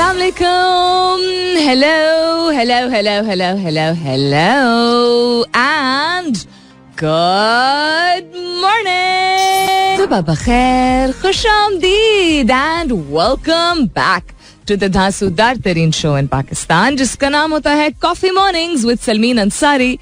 अस्सलाम वालेकुम. Hello and good morning. सुबह खैर, खुशामदीद and welcome back to the धांसूदार तरीन शो इन पाकिस्तान, जिसका नाम होता है coffee mornings with Salmeen Ansari.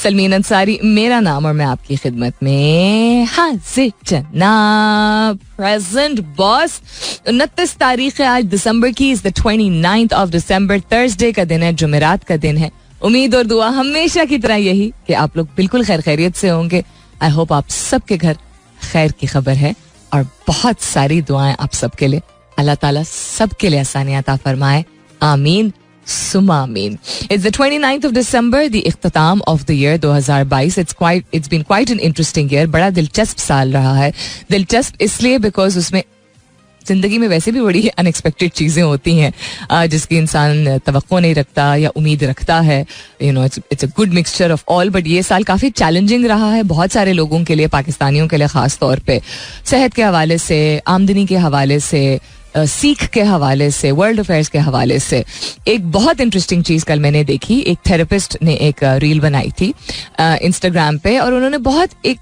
Salmeen Ansari मेरा नाम और मैं आपकी खिदमत में हाजिर जनाब. Present boss. 29 तारीख है आज दिसंबर की. Is the 29th of December. Thursday का दिन है, जुमेरात का दिन है. उम्मीद और दुआ हमेशा की तरह यही कि आप लोग बिल्कुल खैर खैरियत से होंगे. आई होप आप सबके घर खैर की खबर है और बहुत सारी दुआएं आप सबके लिए. अल्लाह ताला सबके लिए आसानियां अता फरमाए. आमीन सुमा आमीन. It's the 29th of December, the इख्तिताम of the year 2022. It's been quite an interesting year. बड़ा दिलचस्प साल रहा है. दिलचस्प इसलिए बिकॉज उसमें जिंदगी में वैसे भी बड़ी अनएक्सपेक्टेड चीज़ें होती हैं जिसकी इंसान तवक्को नहीं रखता या उम्मीद रखता है. It's a good mixture of all. But ये साल काफ़ी चैलेंजिंग रहा है बहुत सारे लोगों के लिए, पाकिस्तानियों के लिए ख़ास तौर पे. सेहत के हवाले से, आमदनी के हवाले से, सीख के हवाले से, वर्ल्ड अफेयर्स के हवाले से. एक बहुत इंटरेस्टिंग चीज़ कल मैंने देखी. एक थेरेपिस्ट ने एक रील बनाई थी इंस्टाग्राम पे और उन्होंने बहुत एक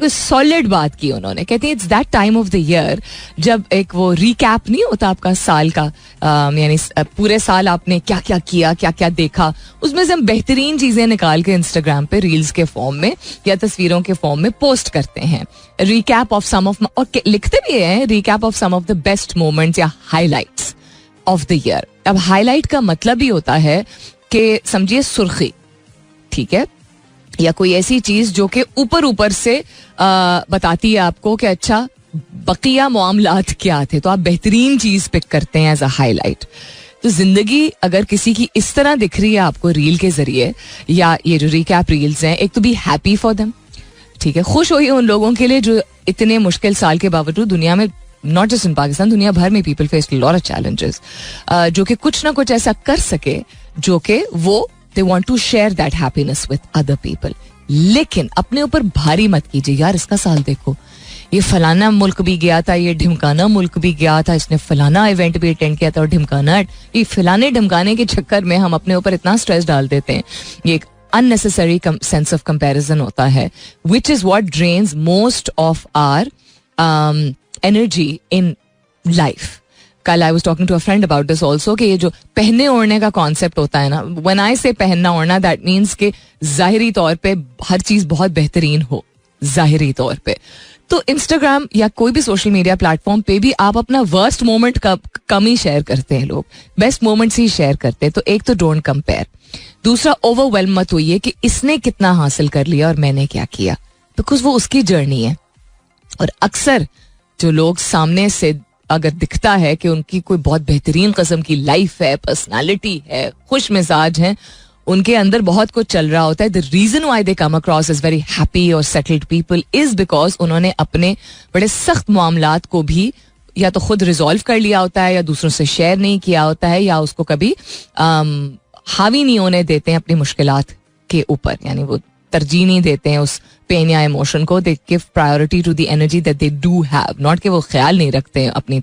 सॉलिड बात की. उन्होंने कहती है it's that time of the year जब एक वो रिकैप नहीं होता आपका साल का, यानी पूरे साल आपने क्या क्या किया, क्या क्या देखा, उसमें से हम बेहतरीन चीज़ें निकाल के इंस्टाग्राम पे रील्स के फॉर्म में या तस्वीरों के फॉर्म में पोस्ट करते हैं. रिकैप ऑफ सम ऑफ, और लिखते भी हैं recap of some of the best moments या हाईलाइट्स ऑफ द ईयर. अब हाईलाइट का मतलब ही होता है कि समझिए सुर्खी, ठीक है, या कोई ऐसी चीज जो कि ऊपर से बताती है आपको कि अच्छा बकिया मामलात क्या थे, तो आप बेहतरीन चीज पिक करते हैं एज अ हाईलाइट. तो जिंदगी अगर किसी की इस तरह दिख रही है आपको रील के जरिए या ये जो रिकैप रील्स हैं, एक तो बी हैप्पी फॉर देम, ठीक है, खुश होइए उन लोगों के लिए जो इतने मुश्किल साल के बावजूद दुनिया में, नॉट जस्ट इन पाकिस्तान, दुनिया भर में people face lot of challenges, जो कि कुछ ना कुछ ऐसा कर सके जो कि वो they want to share that happiness with other people. लेकिन अपने ऊपर भारी मत कीजिए. यार इसका साल देखो, ये फलाना मुल्क भी गया था, ये ढिमकाना मुल्क भी गया था, इसने फलाना इवेंट भी अटेंड किया था और ढिमकाना, ये फलाने ढिमकाने के चक्कर में हम अपने ऊपर इतना स्ट्रेस डाल देते हैं. ये एक unnecessary sense of comparison होता है, which is what drains most of our energy in life. कल I was talking to a friend about this also कि ये जो पहनने ओढ़ने का कॉन्सेप्ट होता है ना, व्हेन आई से पहनना ओढ़ना, दैट मीन्स कि जाहिरी तौर पे हर चीज बहुत बेहतरीन हो, जाहिरी तौर पे. तो इंस्टाग्राम या कोई भी सोशल मीडिया प्लेटफॉर्म पे भी आप अपना वर्स्ट मोमेंट कम ही शेयर करते हैं लोग, बेस्ट मोमेंट्स ही शेयर करते हैं. तो एक तो डोंट कंपेयर. दूसरा, ओवरवेल्म मत होइए कि इसने कितना हासिल कर लिया और मैंने क्या किया, बिकॉज वो उसकी जर्नी है. और अक्सर जो लोग सामने से अगर दिखता है कि उनकी कोई बहुत बेहतरीन किस्म की लाइफ है, पर्सनालिटी है, खुश मिजाज है, उनके अंदर बहुत कुछ चल रहा होता है. The reason why they come across as very happy और सेटल्ड पीपल इज बिकॉज उन्होंने अपने बड़े सख्त मामलात को भी या तो खुद रिजॉल्व कर लिया होता है या दूसरों से शेयर नहीं किया होता है या उसको कभी हावी नहीं होने देते हैं अपनी मुश्किलात के ऊपर, यानी वो तरजीह नहीं देते हैं उस पेन या इमोशन को. They give priority to the energy that they do have, not कि वो ख्याल नहीं रखते हैं अपनी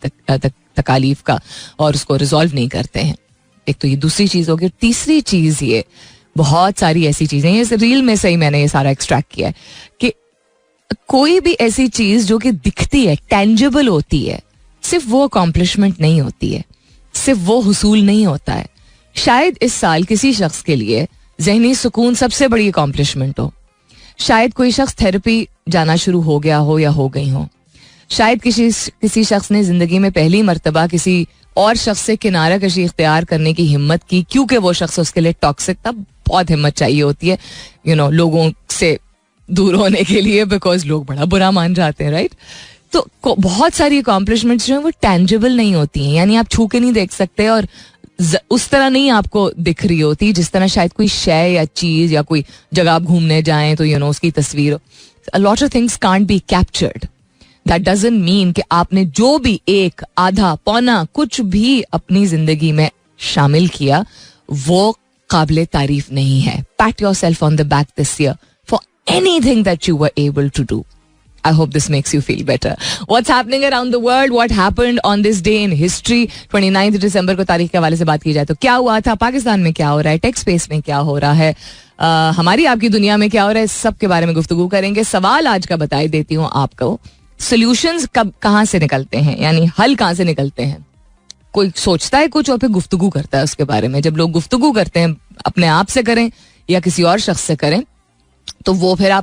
तकालीफ का और उसको रिजॉल्व नहीं करते हैं. एक तो ये दूसरी चीज होगी. तीसरी चीज, ये बहुत सारी ऐसी चीजें, ये रील में से ही मैंने ये सारा एक्सट्रैक्ट किया है कि कोई भी ऐसी चीज जो कि दिखती है, टेंजिबल होती है, सिर्फ वो अकॉम्प्लिशमेंट नहीं होती है, सिर्फ वो हुसूल नहीं होता है. शायद इस साल किसी शख्स के लिए ज़हनी सुकून सबसे बड़ी अकॉम्प्लिशमेंट हो. शायद कोई शख्स थेरेपी जाना शुरू हो गया हो या हो गई हो. शायद किसी शख्स ने जिंदगी में पहली मर्तबा किसी और शख्स से किनारा कशी इख्तियार करने की हिम्मत की, क्योंकि वो शख्स उसके लिए टॉक्सिक था. बहुत हिम्मत चाहिए होती है लोगों से दूर होने के लिए, बिकॉज लोग बड़ा बुरा मान जाते हैं, राइट. तो बहुत सारी अकॉम्प्लिशमेंट्स जो हैं वो टेंजिबल नहीं होती हैं, यानी आप छू के नहीं देख सकते और उस तरह नहीं आपको दिख रही होती जिस तरह शायद कोई शय या चीज या कोई जगह आप घूमने जाएं तो उसकी तस्वीर. A lot of things can't be captured. That doesn't mean कि आपने जो भी एक आधा पौना कुछ भी अपनी जिंदगी में शामिल किया वो काबिले तारीफ नहीं है. Pat yourself on the back this year for anything that you were able to do. I hope this makes you feel better. What's happening around the world? What happened on this day in history? 29 दिसंबर को तारीख के हवाले से बात की जाए तो क्या हुआ था, पाकिस्तान में क्या हो रहा है, टेक स्पेस में क्या हो रहा है, हमारी आपकी दुनिया में क्या हो रहा है, सब के बारे में गुफ्तगू करेंगे. सवाल आज का बताई देती हूँ आपको, सोल्यूशंस कब कहाँ से निकलते हैं, यानी हल कहाँ से निकलते हैं. कोई सोचता है कुछ और फिर गुफ्तगू करता है उसके बारे में. जब लोग गुफ्तगू करते हैं, अपने आप से करें या किसी और शख्स से करें, तो वो फिर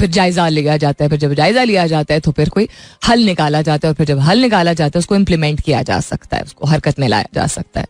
जायजा लिया जाता है. फिर जब जायजा लिया जाता है तो फिर कोई हल निकाला जाता है, और फिर जब हल निकाला जाता है उसको इम्प्लीमेंट किया जा सकता है, उसको हरकत में लाया जा सकता है.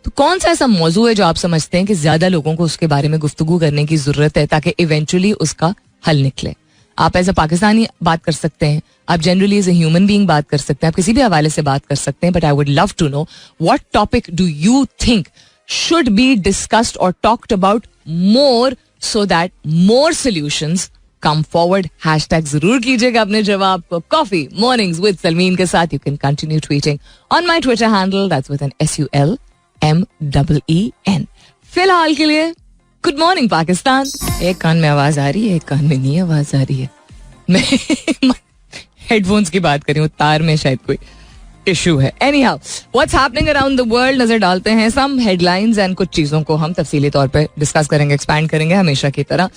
तो कौन सा ऐसा मौजू है जो आप समझते हैं कि ज्यादा लोगों को उसके बारे में गुफ्तगू करने की जरूरत है ताकि इवेंचुअली उसका हल निकले. आप एज अ पाकिस्तानी बात कर सकते हैं, आप generally as a human being बात कर सकते हैं, आप किसी भी हवाले से बात कर सकते हैं. But I would love to know what topic do you think should be discussed और talked about more so that more solutions come forward. Hashtag जरूर कीजिएगा अपने जवाब को कॉफी मॉर्निंग्स विद सलमीन के साथ. You can continue tweeting on my Twitter handle, that's with an SULMEEN. फिलहाल के लिए गुड मॉर्निंग पाकिस्तान. एक कान में आवाज आ रही है, एक कान में नहीं आवाज आ रही है. मैं हेडफोन्स की बात कर रही हूँ, तार में शायद कोई इशू है. Anyhow, what's happening around the world, नजर डालते हैं सम हेडलाइंस एंड कुछ चीजों को हम तफसीली तौर पे डिस्कस करेंगे, एक्सपैंड करेंगे हमेशा की तरह.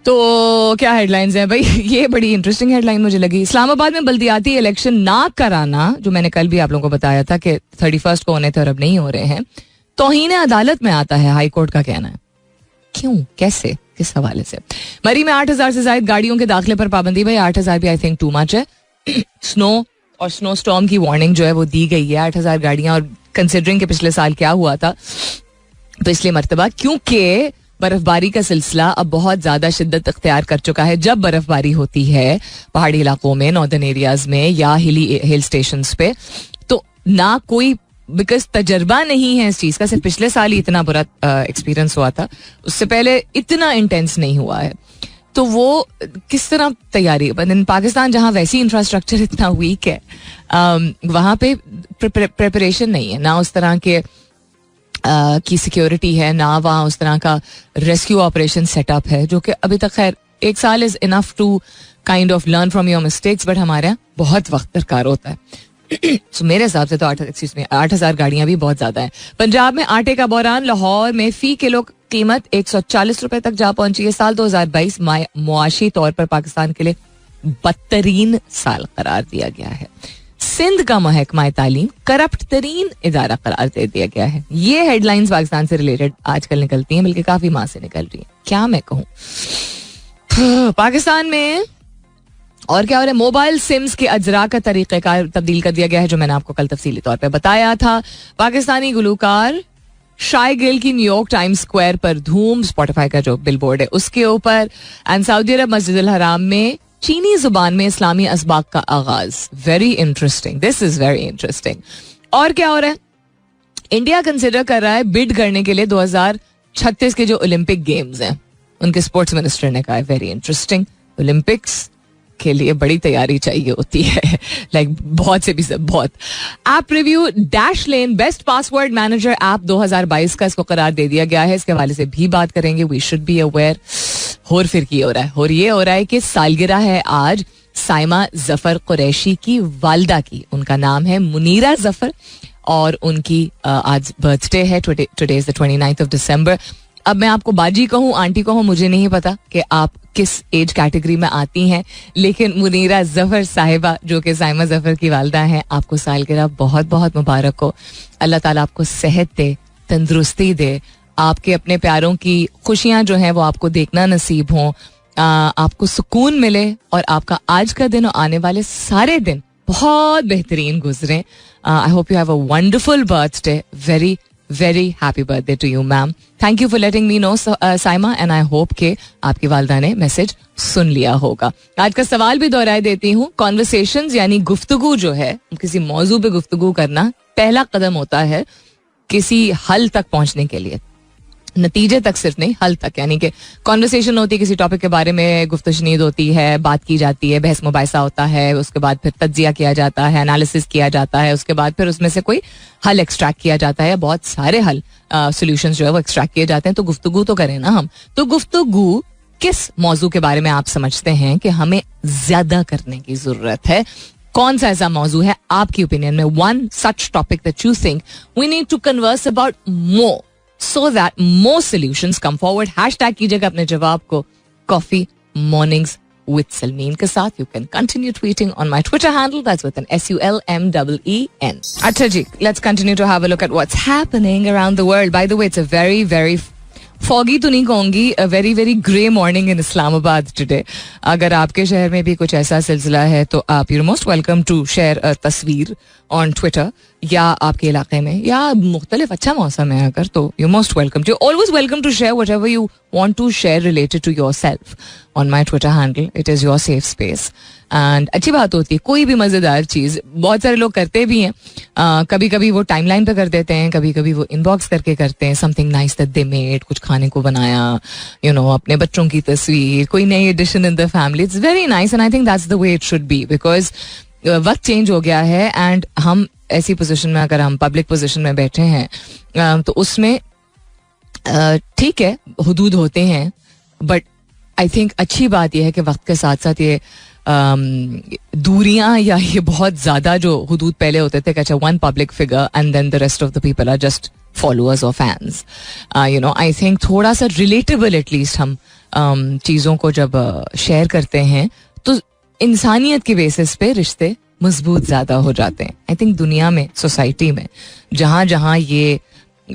तो क्या हेडलाइंस हैं भाई? ये बड़ी इंटरेस्टिंग हेडलाइन मुझे लगी. इस्लामाबाद में बल्दियाती इलेक्शन ना कराना, जो मैंने कल भी आप लोगों को बताया था कि 31 को होने थे और अब नहीं हो रहे हैं, तौहीन अदालत में आता है, हाई कोर्ट का कहना है. क्यों, कैसे, किस हवाले से? मरी में 8,000 से ज्यादा गाड़ियों के दाखिले पर पाबंदी. भाई 8,000 भी आई थिंक टू मच है. स्नो और स्नो स्टॉर्म की वार्निंग जो है वो दी गई है. 8,000 गाड़ियां, और कंसिडरिंग के पिछले साल क्या हुआ था पिछली मरतबा, क्योंकि बर्फबारी का सिलसिला अब बहुत ज्यादा शिद्दत अख्तियार कर चुका है. जब बर्फबारी होती है पहाड़ी इलाकों में, नॉर्दर्न एरियाज में या हिल स्टेशंस पे, तो ना कोई, बिकॉज तजर्बा नहीं है इस चीज का. सिर्फ पिछले साल ही इतना बुरा एक्सपीरियंस हुआ था, उससे पहले इतना इंटेंस नहीं हुआ है. तो वो किस तरह तैयारी, पाकिस्तान जहाँ वैसी इंफ्रास्ट्रक्चर इतना वीक है, वहाँ पे प्रिपरेशन नहीं है, ना उस तरह के की सिक्योरिटी है, ना वहाँ उस तरह का रेस्क्यू ऑपरेशन सेटअप है, जो कि अभी तक खैर एक साल is enough to kind of learn from your mistakes, but हमारे यहाँ बहुत वक्त दरकार होता है. So, मेरे हिसाब से तो 8,000 गाड़ियां भी बहुत ज्यादा है. पंजाब में आटे का बहरान, लाहौर में फी किलो कीमत 140 रुपए तक जा पहुंची है. साल 2022 मुआशी तौर पर पाकिस्तान के लिए बदतरीन साल करार दिया गया है. सिंध का महकमा तालीम करप्ट तरीन इदारा करार दे दिया गया है. ये हेडलाइंस पाकिस्तान से रिलेटेड आजकल निकलती हैं, बल्कि काफी माह से निकल रही है. क्या मैं कहूँ, पाकिस्तान में और क्या हो रहा है? मोबाइल सिम्स के अजरा का तरीक़ेकार तब्दील कर दिया गया है, जो मैंने आपको कल तफसीली तौर पे बताया था. पाकिस्तानी गुलूकार शाय गिल की न्यूयॉर्क टाइम्स स्क्वायर पर धूम, स्पॉटिफाई का जो बिलबोर्ड है उसके ऊपर. एंड सऊदी अरब मस्जिद अल हराम में चीनी जुबान में इस्लामी असबाक का आगाज. Very interesting, this is very interesting. और क्या हो रहा है? इंडिया कंसिडर कर रहा है बिड करने के लिए 2036 के जो ओलंपिक गेम्स हैं. उनके स्पोर्ट्स मिनिस्टर ने कहा है वेरी इंटरेस्टिंग. ओलंपिक्स के लिए बड़ी तैयारी चाहिए होती है, लाइक बहुत से भी सब बहुत. ऐप रिव्यू डैश लेन बेस्ट पासवर्ड मैनेजर ऐप 2022 का इसको करार दे दिया गया है. इसके हवाले से भी बात करेंगे. We should be aware. और फिर की हो रहा है, और ये हो रहा है कि सालगिरह है आज साइमा जफर कुरैशी की वालदा की. उनका नाम है मुनीरा जफर और उनकी आज बर्थडे है. Today is the 29th of December. अब मैं आपको बाजी कहूँ, आंटी कहूँ, मुझे नहीं पता कि आप किस एज कैटेगरी में आती हैं, लेकिन मुनीरा जफर साहिबा जो कि साइमा जफर की वालदा हैं, आपको सालगिरह बहुत बहुत मुबारक हो. अल्लाह ताला आपको सेहत दे, तंदुरुस्ती दे, आपके अपने प्यारों की खुशियां जो हैं वो आपको देखना नसीब हों, आपको सुकून मिले और आपका आज का दिन और आने वाले सारे दिन बहुत बेहतरीन गुजरें. I hope you have a wonderful birthday. Very very happy birthday to you ma'am. Thank you for letting me know Saima, and I hope के आपकी वालदा ने मैसेज सुन लिया होगा. आज का सवाल भी दोहराए देती हूँ. कॉन्वर्सेशंस यानी गुफ्तगू जो है, किसी मौजू पे गुफ्तगू करना पहला कदम होता है किसी हल तक पहुंचने के लिए. नतीजे तक सिर्फ नहीं, हल तक. यानी कि कॉन्वर्सेशन होती है, किसी टॉपिक के बारे में गुफ्तशनीद होती है, बात की जाती है, बहस मुबाहिसा होता है, उसके बाद फिर तज्जिया किया जाता है, एनालिसिस किया जाता है, उसके बाद फिर उसमें से कोई हल एक्सट्रैक्ट किया जाता है. बहुत सारे हल सोल्यूशंस जो है वो एक्सट्रैक्ट किए जाते हैं. तो गुफ्तगू तो करें ना हम. तो गुफ्तगू किस मौजू के बारे में आप समझते हैं कि हमें ज्यादा करने की जरूरत है? कौन सा ऐसा मौजू है आपकी ओपिनियन में? One such topic that you think we need to converse about more so that more solutions come forward. Hashtag कीजिएगा अपने जवाब को कॉफी मॉर्निंग्स with Salmeen के साथ. You can continue tweeting on my Twitter handle. That's with an SULMEEN. अच्छा जी, let's continue to have a look at what's happening around the world. By the way, it's a very, very foggy तो नहीं कहूँगी, a very, very grey morning in Islamabad today. अगर आपके शहर में भी कुछ ऐसा सिलसिला है तो आप you're most welcome to share a तस्वीर on Twitter या आपके इलाके में या मुख्तलिफ अच्छा मौसम है अगर तो you're most welcome to. Always welcome to share whatever you want to share related to yourself on my Twitter handle. It is your safe space. And अच्छी बात होती है कोई भी मज़ेदार चीज़. बहुत सारे लोग करते भी हैं, कभी कभी वो टाइमलाइन पे कर देते हैं, कभी कभी वो इनबॉक्स करके करते हैं. Something nice that they made, कुछ खाने को बनाया, यू नो, अपने बच्चों की तस्वीर, कोई नई addition in the family. It's very nice and I think that's the way it should be, because वक्त चेंज हो गया है एंड हम ऐसी पोजिशन में, अगर हम पब्लिक पोजिशन में बैठे हैं तो उसमें ठीक है हुदूद होते हैं, बट आई थिंक अच्छी बात यह है कि वक्त के साथ साथ ये दूरियां या ये बहुत ज्यादा जो हुदूद पहले होते थे कि अच्छा one public figure and then the rest of the people are just followers और fans, you know, I think थोड़ा सा रिलेटेबल एटलीस्ट हम चीज़ों को जब शेयर करते हैं तो इंसानियत के बेसिस पे रिश्ते मजबूत ज़्यादा हो जाते हैं. आई थिंक दुनिया में, सोसाइटी में, जहाँ जहाँ ये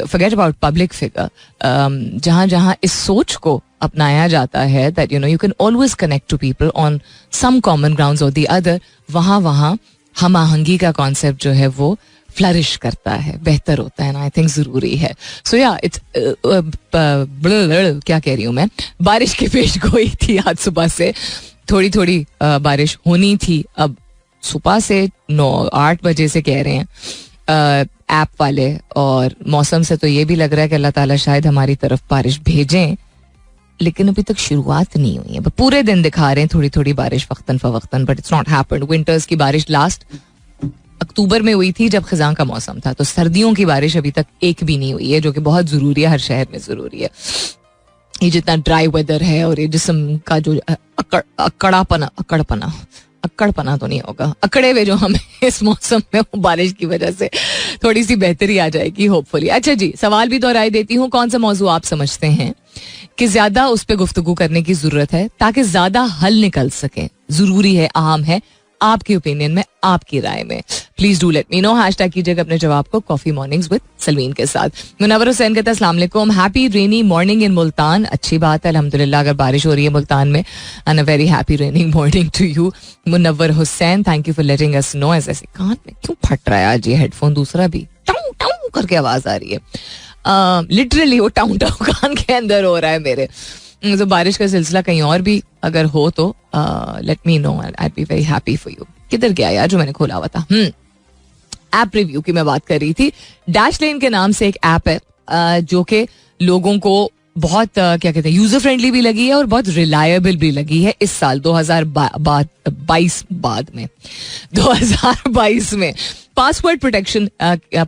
forget about public figure, जहाँ जहाँ इस सोच को अपनाया जाता है that you know you can always connect to people on some common grounds or the other, वहाँ वहाँ हम आहंगी का कॉन्सेप्ट जो है वो फ्लरिश करता है, बेहतर होता है ना. आई थिंक ज़रूरी है. सो या इट्स क्या कह रही हूँ मैं, बारिश की पेश गोई थी आज सुबह से, थोड़ी थोड़ी बारिश होनी थी. अब सुबह से 9-8 बजे से कह रहे हैं ऐप वाले, और मौसम से तो ये भी लग रहा है कि अल्लाह ताला शायद हमारी तरफ बारिश भेजें, लेकिन अभी तक शुरुआत नहीं हुई है. पूरे दिन दिखा रहे हैं थोड़ी थोड़ी बारिश वक्तन फवक्तन, but it's not happened. Winters की बारिश लास्ट अक्टूबर में हुई थी जब खिजां का मौसम था, तो सर्दियों की बारिश अभी तक एक भी नहीं हुई है, जो कि बहुत ज़रूरी है, हर शहर में ज़रूरी है. ये जितना ड्राई वेदर है और ये जिस्म का जो अक्कड़पना तो नहीं होगा, अकड़े हुए जो हमें इस मौसम में, वो बारिश की वजह से थोड़ी सी बेहतरी आ जाएगी होपफुली. अच्छा जी, सवाल भी दोहराई देती हूँ, कौन सा मौजू आप समझते हैं कि ज्यादा उस पर गुफ्तगू करने की जरूरत है ताकि ज्यादा हल निकल सके, जरूरी है, अहम है, आपकी ओपिनियन में, आपकी राय में? Please do let me know. Hashtag कीजिएगा अपने जवाब को कॉफी मॉर्निंग्स विद सलमीन के साथ. मुनव्वर हुसैन कहता है अस्सलाम वालेकुम, हैप्पी रेनी मॉर्निंग इन मुल्तान. अच्छी बात है, अल्हम्दुलिल्लाह अगर बारिश हो रही है मुल्तान में, and a very happy raining morning to you Munawwar Hussain. Thank you for letting us know. ऐसे कान में क्यों फट रहा है आज ये हेडफोन, दूसरा भी टाउ टाउ करके आवाज आ रही है. लिटरली वो टाउ टाउ कान के अंदर हो रहा है मेरे. तो बारिश का सिलसिला कहीं और भी अगर हो तो let me know, I be very happy for you. किधर गया यार जो मैंने खोला हुआ था? ऐप रिव्यू की मैं बात कर रही थी. डैशलेन के नाम से एक ऐप है जो कि लोगों को बहुत क्या कहते हैं, यूजर फ्रेंडली भी लगी है और बहुत रिलायबल भी लगी है इस साल 2022 में. पासवर्ड प्रोटेक्शन,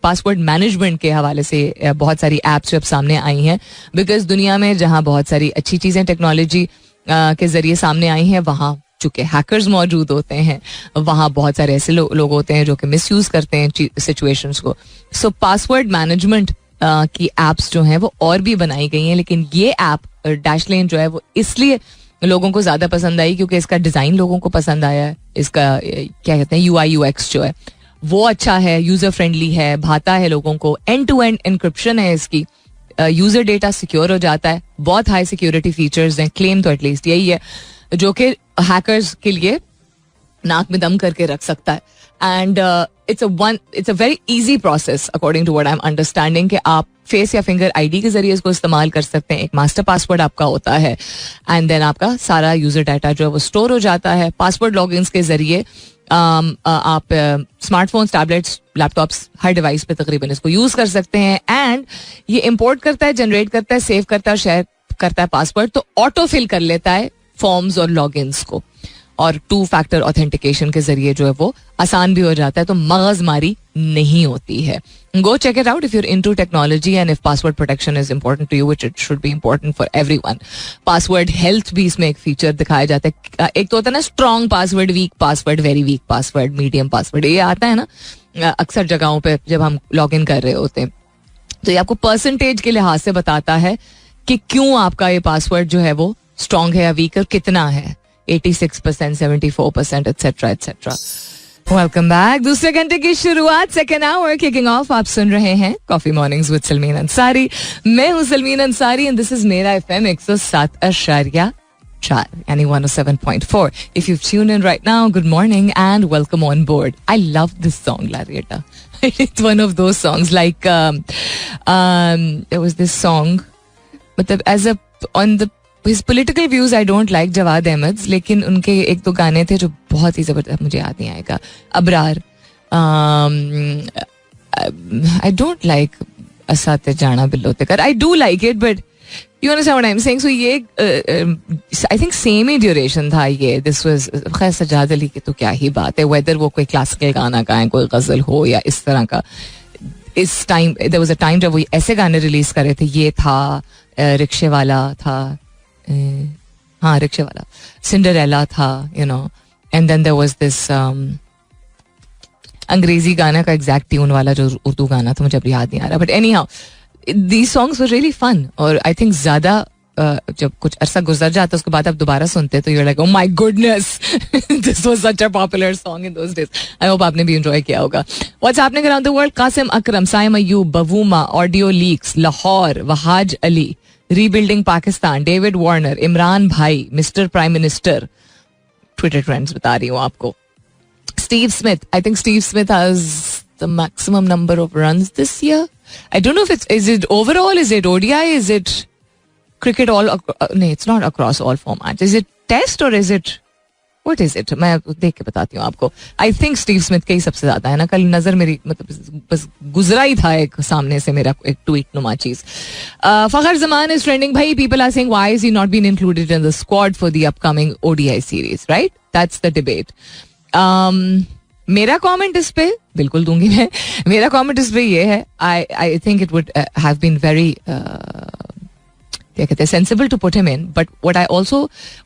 पासवर्ड मैनेजमेंट के हवाले से बहुत सारी एप्स अब सामने आई हैं, बिकॉज दुनिया में जहां बहुत सारी अच्छी चीजें टेक्नोलॉजी के जरिए सामने आई हैं, वहां चूंकि हैकर्स मौजूद होते हैं, वहाँ बहुत सारे ऐसे लोग होते हैं जो कि मिसयूज करते हैं सिचुएशंस को. सो पासवर्ड मैनेजमेंट की एप्स जो हैं वो और भी बनाई गई हैं, लेकिन ये ऐप डैशलेन जो है वो इसलिए लोगों को ज्यादा पसंद आई क्योंकि इसका डिजाइन लोगों को पसंद आया है. इसका क्या कहते हैं, UI UX जो है वो अच्छा है, यूजर फ्रेंडली है, भाता है लोगों को. एंड टू एंड एनक्रिप्शन है इसकी, यूजर डेटा सिक्योर हो जाता है, बहुत हाई सिक्योरिटी फीचर्स हैं, क्लेम तो एटलीस्ट यही है, जो कि हैकर्स के लिए नाक में दम करके रख सकता है. And it's a very easy process according to what I am understanding, कि आप फेस या फिंगर आईडी के जरिए इसको इस्तेमाल कर सकते हैं. एक मास्टर पासवर्ड आपका होता है एंड देन आपका सारा यूजर डाटा जो है वो स्टोर हो जाता है. पासवर्ड लॉगिन्स के जरिए आप स्मार्टफोन्स, टैबलेट्स, लैपटॉप्स, हर डिवाइस पे तकरीबन इसको यूज कर सकते हैं. एंड ये इंपोर्ट करता है, जनरेट करता है, सेव करता है, शेयर करता है पासवर्ड, तो ऑटो फिल कर लेता है फॉर्म्स और लॉगिन्स को, और 2 फैक्टर ऑथेंटिकेशन के जरिए जो है वो आसान भी हो जाता है. तो मगजमारी नहीं होती है. Go check it out if you're into technology and if password protection is important to you, which it should be important for everyone. Password health भी इसमें एक फीचर दिखाया जाता है. एक तो होता है ना strong password, week password, very weak password, medium password, ये आता है ना अक्सर जगहों पे जब हम लॉग इन कर रहे होते हैं. तो ये आपको परसेंटेज के लिहाज से बताता है कि क्यों आपका ये पासवर्ड जो है वो स्ट्रॉन्ग है या वीक और कितना है. 86%, 74%, एटसेट्रा एटसेट्रा. Welcome back. दूसरे घंटे की शुरुआत, सेकेंड आवर किकिंग ऑफ. आप सुन रहे हैं coffee mornings with Salmeen Ansari. मैं हूं Salmeen Ansari and this is मेरा FM 107.4 यानी 107.4. If you've tuned in right now, good morning and welcome on board. I love this song, Larietta. It's one of those songs like there was this song, but as a on the his political views I don't like Jawad Ahmed's, लेकिन उनके एक दो गाने थे जो बहुत ही जबरदस्त, मुझे याद नहीं आएगा. अबरार, I don't like असाते जाना बिल्लो तेकर. I do like it, but you understand what I'm saying. So ये I think same he duration था ये. This was खैर सजाद अली की तो क्या ही बात है, whether वो कोई क्लासिकल गाना गाएं, कोई गजल हो या इस तरह का. इस time there was a time जब वो ऐसे गाने रिलीज कर रहे थे. ये था रिक्शे वाला था, हाँ रिक्शे वाला, सिंडरेला था, you know, and then there was this अंग्रेजी गाना का एग्जैक्ट ट्यून वाला जो उर्दू गाना था, मुझे अब याद नहीं आ रहा. But any how these songs were really fun. और आई थिंक ज्यादा जब कुछ अरसा गुजर जाता है उसके बाद आप दोबारा सुनते तो you're like, oh my goodness, this was such a popular song in those days. I hope आपने भी enjoy किया होगा. What's happening around the world? Qasim Akram, Saim Ayub, Bavuma, audio leaks, Lahore, Wahaj Ali, rebuilding Pakistan, David Warner, Imran bhai, mister prime minister. Twitter trends बता रही हूँ आपको. Steve Smith, I think Steve Smith has the maximum number of runs this year. I don't know if is it overall, is it ODI, is it cricket all, no, it's not across all formats. Is it test or is it, what is it? मैं देख के बताती हूँ आपको. I think Steve Smith के ही सबसे ज्यादा है ना. कल नजर मेरी मतलब बस गुजरा ही था एक सामने से मेरा एक ट्वीट नुमा चीज. फखर जमान is trending. भाई people are saying why is he not been included in the squad for the upcoming ODI series, right? That's the debate. मेरा कमेंट इस पे बिल्कुल दूंगी मैं. मेरा कमेंट इस पे ये है, I think it would have been very क्या कहते हैं sensible to put him in. But what I also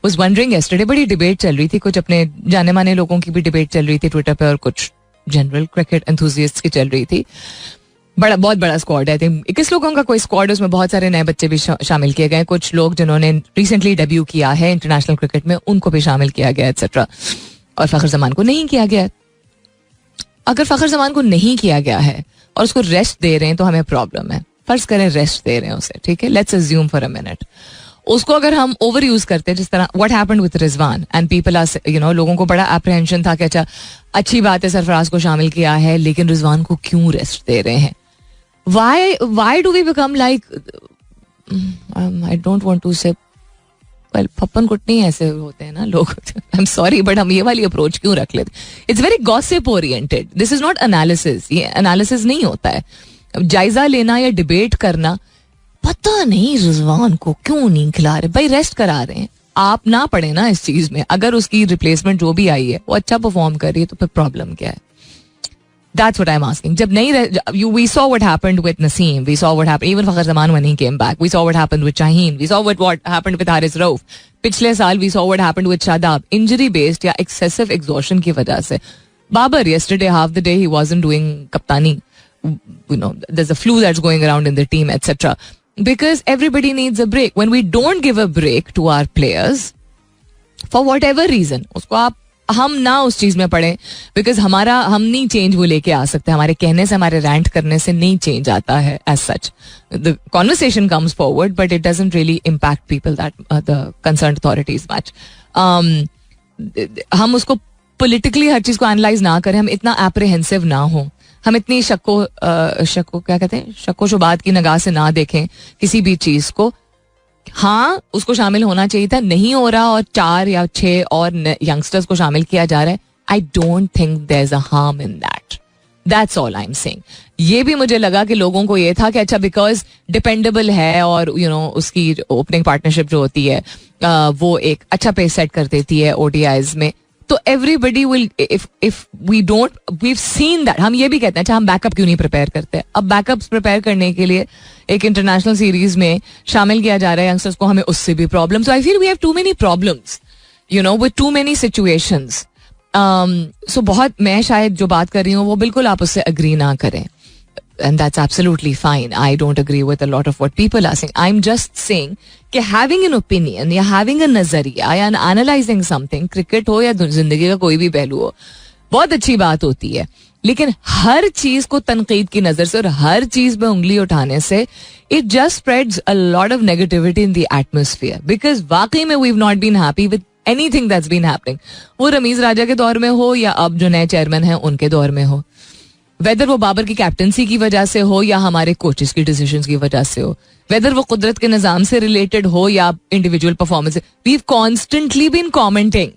was wondering yesterday, बड़ी डिबेट चल रही थी, कुछ अपने जाने माने लोगों की भी डिबेट चल रही थी ट्विटर पे और कुछ जनरल क्रिकेट एंथुसियास्ट्स की चल रही थी. बहुत बड़ा स्क्वाड है. आई थिंक 21 लोगों का कोई स्क्वाड है, उसमें बहुत सारे नए बच्चे भी शामिल किए गए. कुछ लोग जिन्होंने रिसेंटली डेब्यू किया है इंटरनेशनल क्रिकेट में उनको भी शामिल किया गया एटसेट्रा. और फखर जमान को नहीं किया गया. अगर फखर जमान को नहीं किया गया है और उसको रेस्ट दे रहे हैं तो हमें प्रॉब्लम है. फर्ज करें रेस्ट दे रहे हैं उसे, ठीक है, let's assume for a minute. उसको अगर हम ओवर यूज करते हैं जिस तरह what happened with Rizwan and people are you know, लोगों को बड़ा एप्रीहेंशन था कि अच्छा अच्छी बात है सरफराज को शामिल किया है लेकिन रिजवान को क्यों रेस्ट दे रहे हैं. Why do we become like, I don't want to say well, पप्पन कुटनी ऐसे होते हैं ना लोग. आई एम सॉरी बट हम ये वाली अप्रोच क्यों रख लेते. It's very gossip oriented. This is not analysis. ये एनालिसिस नहीं होता है. जायजा लेना या डिबेट करना, पता नहीं रिजवान को क्यों नहीं खिला रहे. भाई रेस्ट करा रहे हैं, आप ना पड़े ना इस चीज में. अगर उसकी रिप्लेसमेंट जो भी आई है वो अच्छा परफॉर्म कर रही है तो फिर प्रॉब्लम क्या है. That's what I'm asking. जब नहीं we saw what happened with Naseem. We saw what happened even Fakhar Zaman when he came back. We saw what happened with Shaheen. We saw what happened with Haris Rauf. पिछले साल we saw what happened with Shadab. Injury based या excessive exhaustion की वजह से. Babar yesterday half the day he wasn't doing kaptani. You know, there's a flu that's going around in the team, etc. Because everybody needs a break. When we don't give a break to our players for whatever reason, उसको आप हम ना उस चीज में पड़े. Because हम नहीं चेंज वो लेके आ सकते. हमारे कहने से, हमारे रैंट करने से नहीं चेंज आता है as such. The conversation comes forward but it doesn't really impact people that the concerned authorities much. हम उसको पॉलिटिकली हर चीज को एनालाइज ना करें, हम इतना एप्रीहेंसिव ना हो, हम इतनी शक्को क्या कहते हैं शक्को शुबात की निगाह से ना देखें किसी भी चीज को. हाँ उसको शामिल होना चाहिए था, नहीं हो रहा और 4 या 6 और यंगस्टर्स को शामिल किया जा रहा है. I don't think there is a harm in that. That's all I am saying. ये भी मुझे लगा कि लोगों को ये था कि अच्छा बिकॉज डिपेंडेबल है और यू नो उसकी ओपनिंग पार्टनरशिप जो होती है वो एक अच्छा पेस सेट कर देती है ओडीआईज में. तो everybody will, if we don't, we seen that, हम ये भी कहते हैं अच्छा हम बैकअप क्यों नहीं प्रिपेयर करते. अब बैकअप्स प्रिपेयर करने के लिए एक इंटरनेशनल सीरीज में शामिल किया जा रहा है यंगस्टर्स को, हमें उससे भी problem. So I feel we have too many problems, you know, with too many situations. So बहुत, मैं शायद जो बात कर रही हूँ वो बिल्कुल आप उससे अग्री ना करें. And that's absolutely fine. I don't agree with a lot of what people are saying. I'm just saying कि having an opinion या having a नजरिया या analyzing something, क्रिकेट हो या जिंदगी का कोई भी पहलू हो, बहुत अच्छी बात होती है. लेकिन हर चीज को तनकीद की नजर से और हर चीज में उंगली उठाने से it just spreads a lot of negativity in the atmosphere. Because वाकई में we've not been happy with anything that's been happening. वो रमीज राजा के दौर में हो या अब जो नए चेयरमैन हैं उनके दौर में हो, वेदर वो बाबर की कैप्टनसी की वजह से हो या हमारे कोचेस की डिसीजंस की वजह से हो, वेदर वो कुदरत के निजाम से रिलेटेड हो या individual performance, we have constantly been commenting.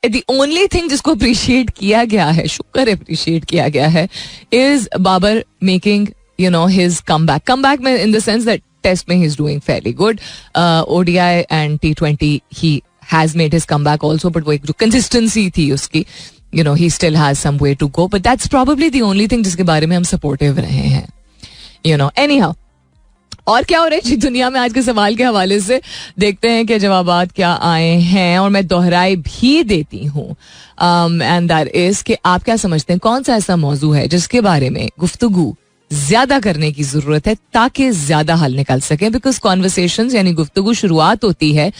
The only thing जिसको अप्रिशिएट किया गया है, शुक्र अप्रिशिएट किया गया है, is Babar making, you know, his comeback में in the sense that test में he is doing fairly good. ODI and T20 he has made his comeback also, but वो एक जो कंसिस्टेंसी थी उसकी, you know, he still has some way to go, but that's probably the only thing जिसके बारे में हम supportive रहे हैं, you know. Anyhow, और क्या हो रहा है जी दुनिया में आज के सवाल के हवाले से, देखते हैं कि जवाबात क्या आए हैं, और मैं दोहराई भी देती हूँ. एंड दैट इज कि आप क्या समझते हैं कौन सा ऐसा मौजू है जिसके बारे में गुफ्तगू ज्यादा करने की जरूरत है ताकि ज्यादा हल निकल सके. बिकॉज कॉन्वर्सेशंस यानी गुफ्तगू शुरुआत होती है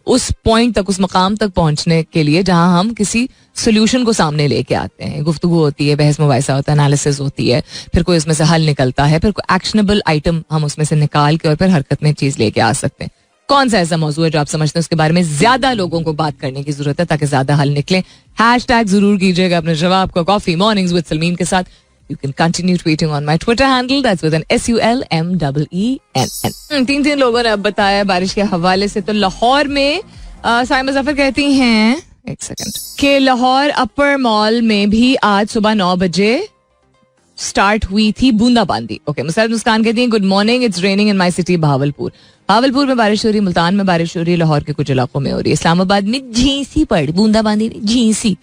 उस पॉइंट तक, उस मकाम तक पहुंचने के लिए जहां हम किसी सोल्यूशन को सामने लेके आते हैं. गुफ्तगू होती है, बहस मुबाहिसा होता है, एनालिसिस होती है, फिर कोई उसमें से हल निकलता है, फिर कोई एक्शनेबल आइटम हम उसमें से निकाल के और फिर हरकत में चीज लेके आ सकते हैं. कौन सा ऐसा मौजूद है जो आप समझते हैं उसके बारे में ज्यादा लोगों को बात करने की जरूरत है ताकि ज्यादा हल निकले. हैशटैग जरूर कीजिएगा अपने जवाब को कॉफी मॉर्निंग्स विद सलमीन के साथ. You can continue tweeting on my Twitter handle. That's with an SULMEENN. 3 लोगों ने अब बताया बारिश के हवाले से. तो लाहौर में साइमा जफर कहती हैं, एक सेकंड, कि लाहौर अपर मॉल में भी आज सुबह 9 बजे स्टार्ट हुई थी बूंदाबांदी. ओके, मुस्कान कहती हैं good morning, it's raining in my city Bahawalpur. Bahawalpur में बारिश हो रही, मुल्तान में बारिश हो रही, लाहौर के कुछ इलाकों में हो रही है, इस्लामाबाद में झींसी पड़, बूंदाबांदी झींसी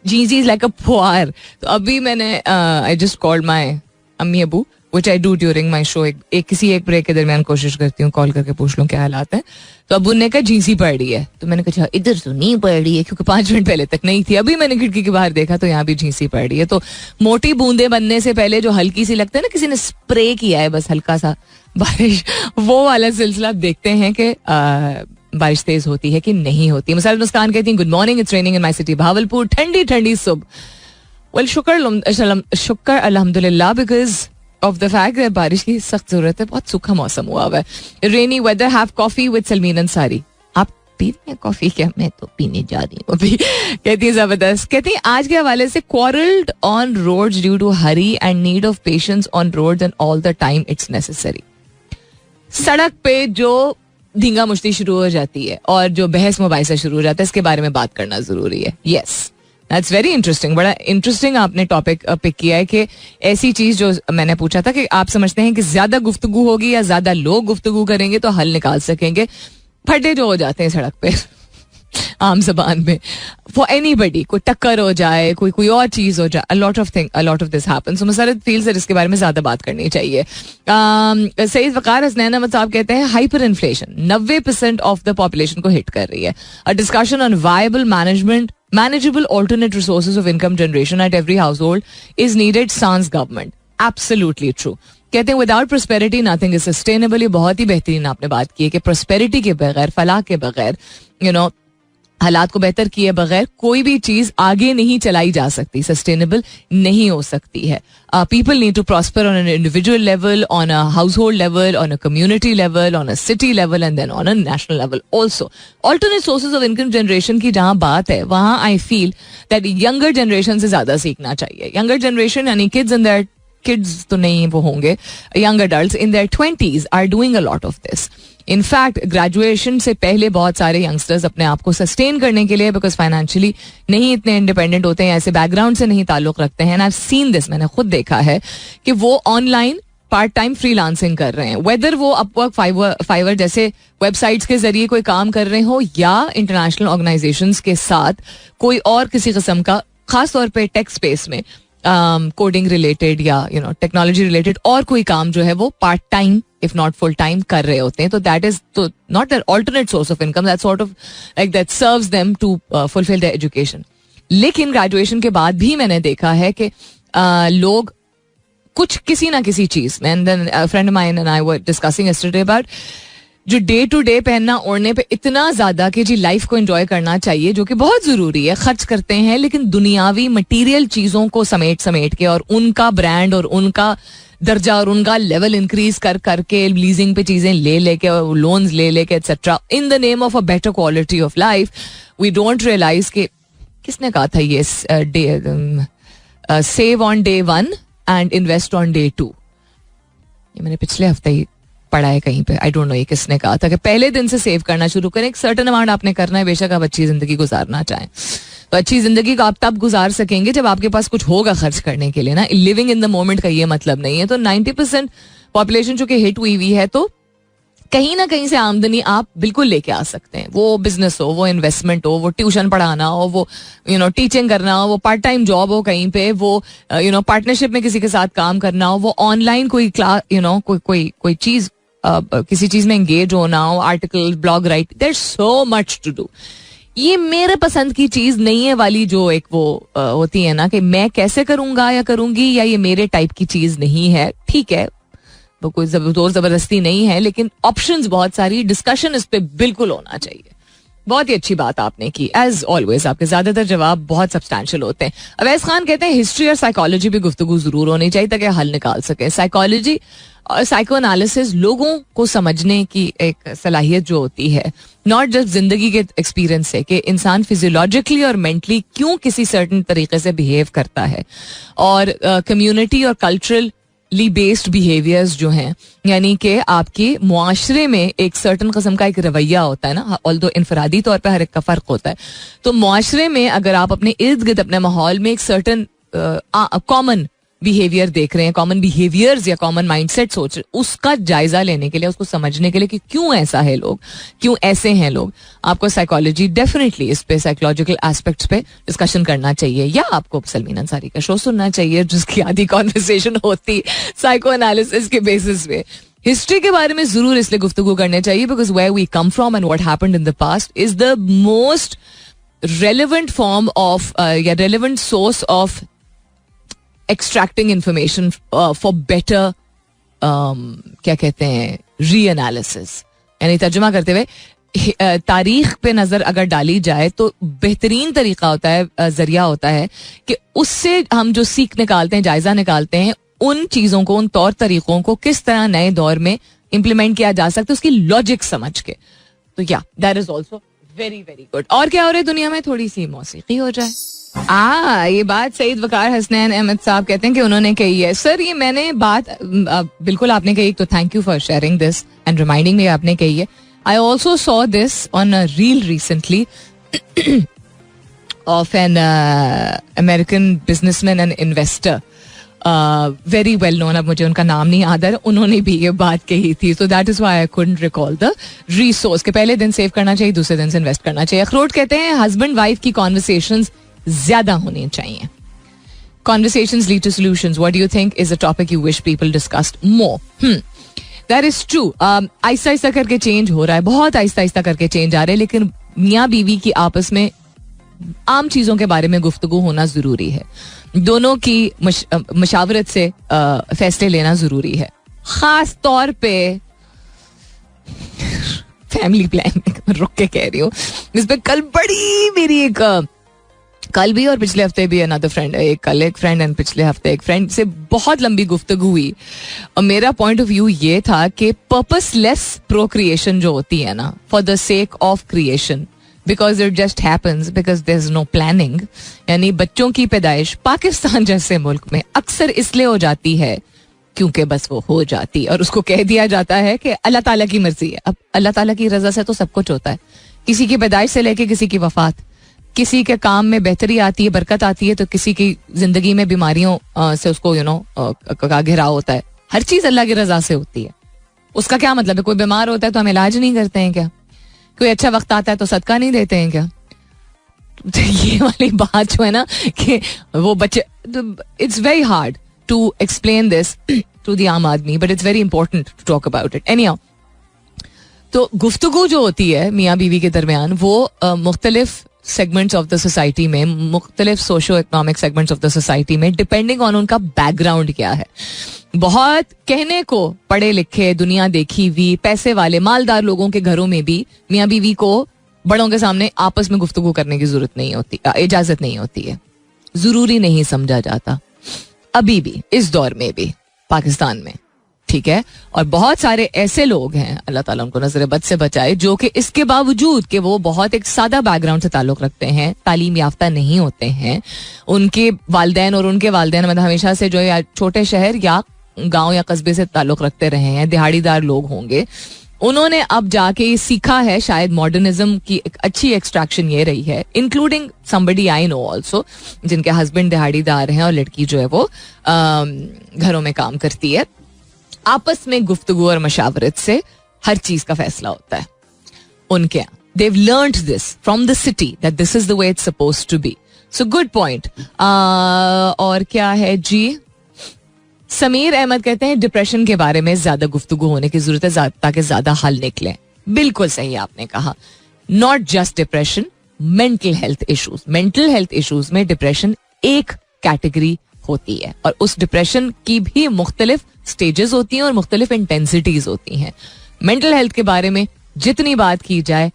झींसी इज लाइक अ फुहार. तो अभी मैंने आई जस्ट कॉल्ड माय अम्मी Abu which I do during my show. किसी एक ब्रेक के दरमियान कोशिश करती हूँ कॉल करके पूछ लूँ क्या हालात हैं. तो अबू ने कहा झींसी पड़ रही है. तो मैंने कहा इधर तो नहीं पड़ रही है, क्योंकि 5 मिनट पहले तक नहीं थी. अभी मैंने खिड़की के बाहर देखा तो यहाँ भी झींसी पड़ रही है. तो मोटी बूंदे बनने से पहले जो हल्की सी लगता है ना, किसी ने स्प्रे किया है बस हल्का सा बारिश, वो वाला सिलसिला. देखते हैं कि बारिश तेज होती है कि नहीं होती. मुस्कान कहती हैं good morning, it's raining in my city Bahawalpur. ठंडी ठंडी सुबह. वेल शुक्र अल्हम्दुलिल्लाह, because of the fact that बारिश की सख्त जरूरत है. बहुत सूखा मौसम हुआ हुआ है. Rainy weather, have coffee with Salmeen Ansari. आप पी रही हैं कॉफी? क्या मैं तो पीने जा रही हूँ अभी. कहती है जबरदस्त. कहती है आज के हवाले से quarrelled on roads due to hurry and need of patience on roads and all the time it's necessary. सड़क पे जो धींगा मुश्ती शुरू हो जाती है और जो बहस मुबाहिसा शुरू हो जाता है, इसके बारे में बात करना जरूरी है. Yes, that's very interesting. बड़ा इंटरेस्टिंग आपने टॉपिक पिक किया है कि ऐसी चीज जो मैंने पूछा था कि आप समझते हैं कि ज्यादा गुफ्तगू होगी या ज्यादा लोग गुफ्तगू करेंगे तो हल निकाल सकेंगे. फटे जो हो जाते हैं सड़क पे आम जबान में, फॉर एनीबडी, कोई टक्कर हो जाए, कोई और चीज हो जाए, a lot of this happens. So Musarrat feels है इसके बारे में ज्यादा बात करनी चाहिए. सईद वकार हसनैन अहमद साहब कहते हैं hyper inflation 90% of the population को हिट कर रही है. A discussion on viable manageable alternate resources of income generation at every household is needed, sans government. Absolutely true. कहते हैं without prosperity nothing is sustainable. ये बहुत ही बेहतरीन आपने बात की है कि प्रोस्पेरिटी के बगैर, फलाह के बगैर, यू नो, हालात को बेहतर किए बगैर कोई भी चीज आगे नहीं चलाई जा सकती, सस्टेनेबल नहीं हो सकती है. People need to prosper on an individual level, on a household level, on a community level, on a city level and then on a national level also. Alternate sources of income generation की जहां बात है वहां I feel that younger generation से ज्यादा सीखना चाहिए. Younger generation यानी किड्स इन दैट, किड्स तो नहीं वो होंगे, young adults in their 20s are doing a lot of this. In fact graduation से पहले बहुत सारे यंगस्टर्स अपने आप को सस्टेन करने के लिए, बिकॉज फाइनेंशियली नहीं इतने इंडिपेंडेंट होते हैं, ऐसे बैकग्राउंड से नहीं ताल्लुक रखते हैं. आई हैव सीन दिस, मैंने खुद देखा है कि वो ऑनलाइन पार्ट टाइम फ्रीलांसिंग कर रहे हैं, वेदर वो अपवर्क, फाइवर जैसे वेबसाइट्स के जरिए कोई काम कर रहे हो या इंटरनेशनल ऑर्गेनाइजेशंस के साथ कोई और किसी किस्म का, खास तौर पे टेक स्पेस में कोडिंग रिलेटेड या टेक्नोलॉजी रिलेटेड और कोई काम जो है वो part time if not full time कर रहे होते हैं. तो दैट इज तो not their alternate source of income, that sort of like that serves them to fulfil their education. लेकिन ग्रेजुएशन के बाद भी मैंने देखा है कि लोग कुछ किसी ना किसी चीज में, and then friend mine and I were discussing yesterday about जो डे टू डे पहनना ओढ़ने पे इतना ज्यादा कि जी लाइफ को एंजॉय करना चाहिए, जो कि बहुत जरूरी है, खर्च करते हैं, लेकिन दुनियावी मटेरियल चीजों को समेट के और उनका ब्रांड और उनका दर्जा और उनका लेवल इंक्रीज करके लीजिंग पे चीजें लेके और लोन्स लेके etcetera in the name of a better quality of life. We don't realise के किसने कहा था ये save on day 1 and invest on day 2. ये मैंने पिछले हफ्ते ही पढ़ा है कहीं पे, आई डोंट नो ये किसने कहा था कि पहले दिन से सेव करना शुरू करें. एक सर्टेन अमाउंट आपने करना है, बेशक आप अच्छी जिंदगी गुजारना चाहें. तो अच्छी जिंदगी को आप तब गुजार सकेंगे जब आपके पास कुछ होगा खर्च करने के लिए ना. लिविंग इन द मोमेंट का ये मतलब नहीं है. तो 90% पॉपुलेशन जो कि हिट हुई है, तो कहीं ना कहीं से आमदनी आप बिल्कुल लेके आ सकते हैं. वो बिजनेस हो, वो इन्वेस्टमेंट हो, वो ट्यूशन पढ़ाना हो, वो टीचिंग करना हो, वो पार्ट टाइम जॉब हो कहीं पे, वो पार्टनरशिप में किसी के साथ काम करना हो, वो ऑनलाइन कोई क्लास कोई चीज किसी चीज में एंगेज होना हो, article, blog write, there so much to do. ये मेरे पसंद की चीज नहीं है वाली जो एक वो होती है ना कि मैं कैसे करूंगा या करूंगी, या ये मेरे टाइप की चीज नहीं है. ठीक है, वो कोई जोर जबरदस्ती नहीं है, लेकिन ऑप्शंस बहुत सारी, डिस्कशन इस पे बिल्कुल होना चाहिए. बहुत ही अच्छी बात आपने की. एज ऑलवेज आपके ज्यादातर जवाब बहुत सब्सटैंशियल होते हैं. अवैस खान कहते हैं हिस्ट्री और साइकोलॉजी पे गुफ्तगू जरूर होनी चाहिए ताकि हल निकाल सके. साइकोलॉजी और साइको एनालिसिस लोगों को समझने की एक सलाहियत जो होती है, नॉट जस्ट जिंदगी के एक्सपीरियंस से कि इंसान फिजियोलॉजिकली और मेंटली क्यों किसी सर्टन तरीके से बिहेव करता है, और कम्युनिटी और कल्चरल बेस्ड बिहेवियर्स जो हैं, यानी कि आपके मुआशरे में एक सर्टन किस्म का एक रवैया होता है ना, ऑल्दो इनफरादी तौर पे हर एक का फर्क होता है. तो मुआशरे में अगर आप अपने इर्द गिर्द अपने माहौल में एक सर्टन कॉमन बिहेवियर देख रहे हैं, कॉमन बिहेवियर्स या कॉमन माइंडसेट सोच रहे, उसका जायजा लेने के लिए, उसको समझने के लिए कि क्यों ऐसा है लोग, क्यों ऐसे हैं लोग, आपको साइकोलॉजी डेफिनेटली इस पे, साइकोलॉजिकल एस्पेक्ट्स पे डिस्कशन करना चाहिए. या आपको सलमीन अंसारी का शो सुनना चाहिए जिसकी आधी कॉन्वर्सेशन होती साइको एनालिसिस के बेसिस पे. हिस्ट्री के बारे में जरूर इसलिए गुफ्तगू करने चाहिए because where we come from and what happened in the past is the most relevant form of या relevant source of extracting information for better क्या कहते हैं रीएनालिसिस. यानी तर्जुमा करते हुए तारीख पे नजर अगर डाली जाए तो बेहतरीन तरीका होता है, जरिया होता है कि उससे हम जो सीख निकालते हैं, जायजा निकालते हैं, उन चीजों को, उन तौर तरीकों को किस तरह नए दौर में इम्प्लीमेंट किया जा सकता है, उसकी लॉजिक समझ के. तो या that is also very very good. और क्या हो रहा है दुनिया में, थोड़ी सी मौसीकी हो जाए. ये बात सईद वकार हसनैन अहमद साहब कहते हैं कि उन्होंने कही है. सर ये मैंने बात बिल्कुल आपने कही, तो thank you for sharing this and reminding me. आपने कही है. I also saw this on a reel recently of an American businessman and investor, very well known, अब मुझे उनका नाम नहीं याद है, उन्होंने भी ये बात कही थी. तो that is why I couldn't recall the resource के पहले दिन सेव करना चाहिए, दूसरे दिन से इन्वेस्ट करना चाहिए. अखरोट कहते हैं हस्बैंड वाइफ की कॉन्वर्सेशंस ज्यादा होनी चाहिए. Conversations lead to solutions. What do you think is a topic you wish people discussed more? That is true. Aahista Aahista करके चेंज हो रहा है, बहुत आहिस्ता आहिस्ता करके चेंज आ रहा है, लेकिन मियाँ बीवी की आपस में आम चीजों के बारे में गुफ्तगू होना जरूरी है. दोनों की मशावरत से फैसले लेना जरूरी है. खास तौर पे फैमिली प्लानिंग, रुक के कह रही हूँ इस पे. कल बड़ी मेरी एक, कल भी और पिछले हफ्ते भी अनदर फ्रेंड, कल एक फ्रेंड एंड पिछले हफ्ते एक फ्रेंड से बहुत लंबी गुफ्तगू हुई. और मेरा पॉइंट ऑफ व्यू ये था कि पर्पसलेस प्रोक्रिएशन जो होती है ना, for the sake of creation, because it just happens, because there is no planning, यानी बच्चों की पैदाइश पाकिस्तान जैसे मुल्क में अक्सर इसलिए हो जाती है क्योंकि बस वो हो जाती है और उसको कह दिया जाता है कि अल्लाह ताला की मर्जी है. अब अल्लाह ताला की रजा से तो सब कुछ होता है, किसी की पैदाइश से लेके किसी की वफात, किसी के काम में बेहतरी आती है, बरकत आती है, तो किसी की जिंदगी में बीमारियों से उसको का घेराव होता है. हर चीज अल्लाह की रजा से होती है. उसका क्या मतलब है? कोई बीमार होता है तो हम इलाज नहीं करते हैं क्या? कोई अच्छा वक्त आता है तो सदका नहीं देते हैं क्या? ये वाली बात जो है ना कि वो बच्चे, it's very hard to explain this to the आम आदमी, but it's very important to talk about it. Anyhow, तो गुफ्तगू जो होती है मियाँ बीवी के दरमियान, वो मुख्तलिफ सेगमेंट्स ऑफ द सोसाइटी में, मुख्तलिफ socio economic segments of the society में, डिपेंडिंग ऑन उनका बैकग्राउंड क्या है. बहुत कहने को पढ़े लिखे, दुनिया देखी हुई, पैसे वाले, मालदार लोगों के घरों में भी मियाँ बीवी को बड़ों के सामने आपस में गुफ्तगू करने की जरूरत नहीं होती, इजाजत नहीं होती है. जरूरी नहीं समझा जाता अभी भी, इस दौर में भी पाकिस्तान में. ठीक है. और बहुत सारे ऐसे लोग हैं, अल्लाह ताला उनको नजर बद से बचाए, जो कि इसके बावजूद कि वो बहुत एक सादा बैकग्राउंड से ताल्लुक रखते हैं, तालीम याफ्ता नहीं होते हैं, उनके वालिदैन और उनके वालिदैन मतलब हमेशा से जो है छोटे शहर या गांव या कस्बे से ताल्लुक रखते रहे हैं, दिहाड़ीदार लोग होंगे, उन्होंने अब जाके सीखा है. शायद मॉडर्निज्म की एक अच्छी एक्सट्रैक्शन ये रही है, including somebody I know also, जिनके हस्बैंड दिहाड़ीदार हैं और लड़की जो है वो घरों में काम करती है. आपस में गुफ्तगू और मशावरत से हर चीज का फैसला होता है उनके यहाँ. They've learned this from the city that this is the way it's supposed to be. So good point. और क्या है जी? समीर अहमद कहते हैं डिप्रेशन के बारे में ज्यादा गुफ्तगू होने की जरूरत है ताकि ज्यादा हल निकले. बिल्कुल सही आपने कहा. Not just depression, mental health issues. Mental health issues में डिप्रेशन एक कैटेगरी होती है और उस डिप्रेशन की भी मुख्तलिफ स्टेजेस होती हैं और मुख्तलिफ इंटेंसिटीज होती हैं. मेंटल हेल्थ के बारे में जितनी बात की जाए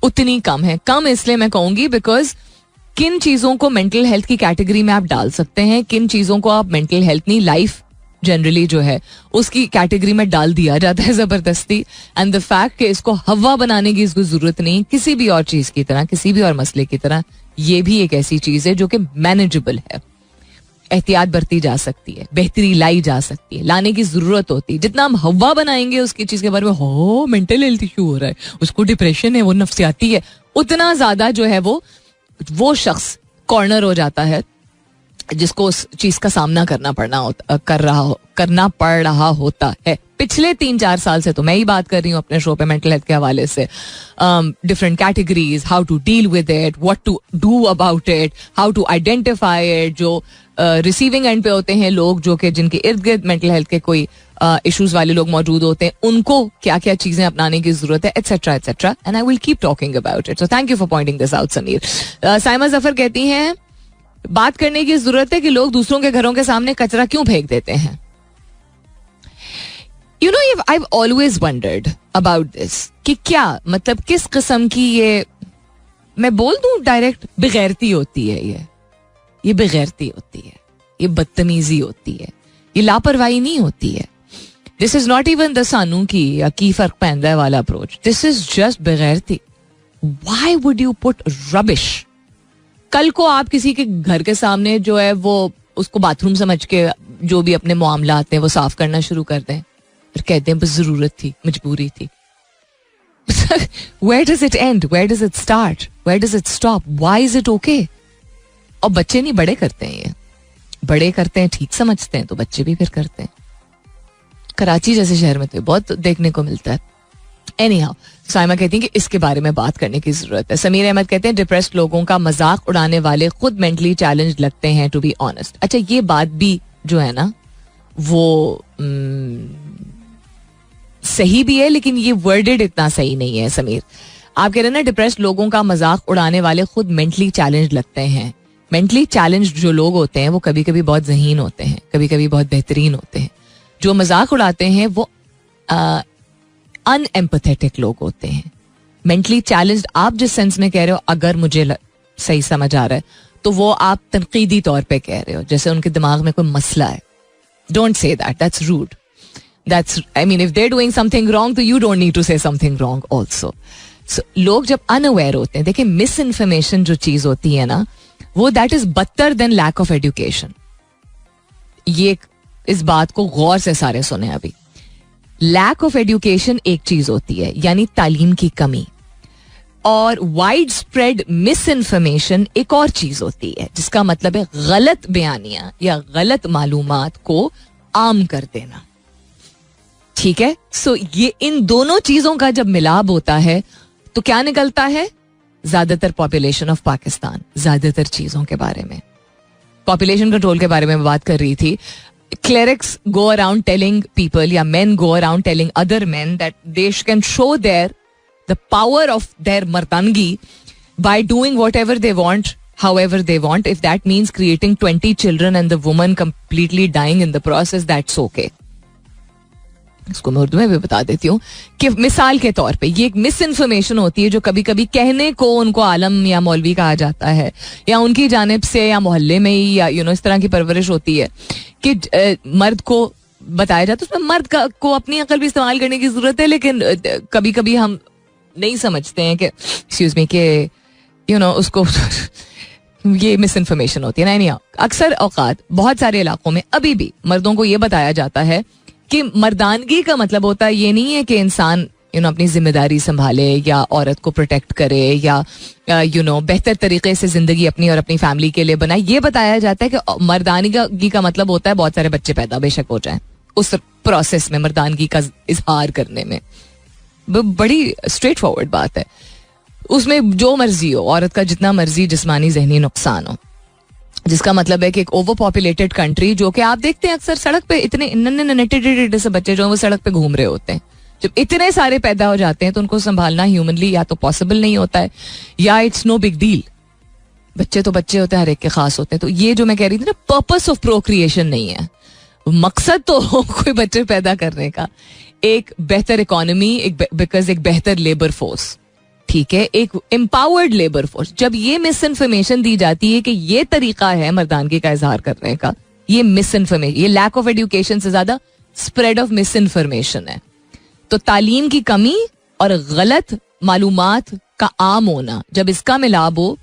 उतनी कम है. कम इसलिए मैं कहूंगी बिकॉज किन चीजों को मेंटल हेल्थ की कैटेगरी में आप डाल सकते हैं, किन चीजों को आप मेंटल हेल्थ नहीं, लाइफ जनरली जो है उसकी कैटेगरी में डाल दिया जाता है जबरदस्ती. एंड द फैक्ट कि इसको हवा बनाने की इसको जरूरत नहीं, किसी भी और चीज की तरह, किसी भी और मसले की तरह, ये भी एक ऐसी चीज है जो कि मैनेजेबल है, एहतियात बरती जा सकती है, बेहतरी लाई जा सकती है, लाने की जरूरत होती है. जितना हम हवा बनाएंगे उसकी चीज के बारे में, हो मेंटल हेल्थ इशू हो रहा है, उसको डिप्रेशन है, वो नफ्सियाती है, उतना ज्यादा जो है वो शख्स कॉर्नर हो जाता है जिसको उस चीज का सामना करना पड़ रहा होता है. पिछले 3-4 साल से तो मैं ही बात कर रही हूँ अपने शो पे मेंटल हेल्थ के हवाले से. Different categories, how to deal with it, what to do about it, how to identify it. जो रिसीविंग एंड पे होते हैं लोग, जो कि जिनके इर्द गिर्द मेंटल हेल्थ के कोई इश्यूज वाले लोग मौजूद होते हैं, उनको क्या क्या चीजें अपनाने की जरूरत है, etcetera etcetera. And I will keep talking about it. So thank you for pointing this out Sameer. Saima Zafar कहती हैं बात करने की जरूरत है कि लोग दूसरों के घरों के सामने कचरा क्यों फेंक देते हैं. You know, I've always wondered about this कि क्या मतलब किस किस्म की ये, मैं बोल दूं डायरेक्ट, बेगैरती होती है. ये बेगैरती होती है, ये बदतमीजी होती है, ये लापरवाही नहीं होती है. This is not even the सानू की या की फर्क पैंदा है वाला अप्रोच. दिस इज जस्ट बेगैरती. Why would you put rubbish? कल को आप किसी के घर के सामने जो है वो उसको बाथरूम समझ के जो भी अपने मामलात हैं वो साफ करना शुरू कर दें और कहते हैं बस जरूरत थी, मजबूरी थी. Where does it end? Where does it start? Where does it stop? Why is it okay? और बच्चे नहीं, बड़े करते हैं. ये बड़े करते हैं, ठीक समझते हैं, तो बच्चे भी फिर करते हैं. कराची जैसे शहर में तो बहुत देखने को मिलता है. एनीहाउ, साइमा कहती हैं कि इसके बारे में बात करने की जरूरत है. समीर अहमद कहते हैं डिप्रेस्ड लोगों का मजाक उड़ाने वाले खुद मेंटली चैलेंज लगते हैं, टू बी ऑनेस्ट. अच्छा, ये बात भी जो है ना वो सही भी है, लेकिन ये वर्डेड इतना सही नहीं है. समीर, आप कह रहे हैं ना डिप्रेस्ड लोगों का मजाक उड़ाने वाले खुद मेंटली चैलेंज लगते हैं. मेंटली चैलेंज जो लोग होते हैं वो कभी कभी बहुत ज़हीन होते हैं, कभी कभी बहुत बेहतरीन होते हैं. जो मजाक उड़ाते हैं वो अनएम्पैथेटिक लोग होते हैं. मेंटली चैलेंज्ड आप जिस सेंस में कह रहे हो, अगर मुझे सही समझ आ रहा है, तो वो आप तनकीदी तौर पे कह रहे हो, जैसे उनके दिमाग में कोई मसला है. Don't say that, that's rude. That's, I mean, if they're doing something wrong, तो you don't need to say something wrong also. So, लोग जब अनअवेयर होते हैं, देखिए मिस इन्फॉर्मेशन जो चीज होती है ना, वो दैट इज बदतर देन लैक ऑफ एजुकेशन. ये इस बात को गौर से सारे सुने. अभी लैक ऑफ एजुकेशन एक चीज होती है, यानी तालीम की कमी, और वाइड स्प्रेड मिस इन्फॉर्मेशन एक और चीज होती है, जिसका मतलब है गलत बयानियां या गलत मालूमात को आम कर देना. ठीक है, सो ये इन दोनों चीजों का जब मिलाप होता है तो क्या निकलता है? ज्यादातर पॉपुलेशन ऑफ पाकिस्तान, ज्यादातर चीजों के बारे में, पॉपुलेशन कंट्रोल के बारे में बात कर रही थी. Clerics go around telling people, या men go around telling other men that they can show the power of their mardangi by doing whatever they want, however they want. If that means creating 20 children and the woman completely dying in the process, that's okay. इसको मैं उर्दू में भी बता देती हूँ कि मिसाल के तौर पे ये एक मिस इन्फॉर्मेशन होती है जो कभी कभी कहने को उनको आलम या मौलवी कहा जाता है, या उनकी जानिब से, या मोहल्ले में ही, या इस तरह की परवरिश होती है कि मर्द को बताया जाता है. उसमें मर्द को अपनी अकल भी इस्तेमाल करने की जरूरत है, लेकिन कभी कभी हम नहीं समझते हैं कि एक्सक्यूज मी कि उसको ये मिस इन्फॉर्मेशन होती है. नहीं, अक्सर औकात बहुत सारे इलाकों में अभी भी मर्दों को ये बताया जाता है कि मर्दानगी का मतलब होता है ये नहीं है कि इंसान अपनी जिम्मेदारी संभाले या औरत को प्रोटेक्ट करे या बेहतर तरीके से जिंदगी अपनी और अपनी फैमिली के लिए बनाए. ये बताया जाता है कि मर्दानगी का मतलब होता है बहुत सारे बच्चे पैदा बेशक हो जाएं उस प्रोसेस में, मर्दानगी का इजहार करने में. बड़ी स्ट्रेट फॉरवर्ड बात है. उसमें जो मर्जी हो, औरत का जितना मर्जी जिस्मानी जहनी नुकसान हो, जिसका मतलब है कि एक ओवर पॉपुलेटेड कंट्री, जो कि आप देखते हैं अक्सर सड़क पे इतने नन्हे से बच्चे जो वो सड़क पे घूम रहे होते हैं, जब इतने सारे पैदा हो जाते हैं तो उनको संभालना ह्यूमनली या तो पॉसिबल नहीं होता है या इट्स नो बिग डील. बच्चे तो बच्चे होते हैं, हर एक के खास होते हैं. तो ये जो मैं कह रही थी ना, पर्पस ऑफ प्रोक्रिएशन नहीं है, मकसद तो कोई बच्चे पैदा करने का, एक बेहतर इकोनॉमी, बिकॉज एक बेहतर लेबर फोर्स, ठीक है, एक एम्पावर्ड लेबर फोर्स. जब ये मिस इन्फॉर्मेशन दी जाती है कि ये तरीका है मर्दानगी का इजहार करने का, ये मिस इन्फॉर्मेशन, ये लैक ऑफ एजुकेशन से ज्यादा स्प्रेड ऑफ मिस इन्फॉर्मेशन है. तो तालीम की कमी और गलत मालूमात का आम होना, जब इसका मिलाप हो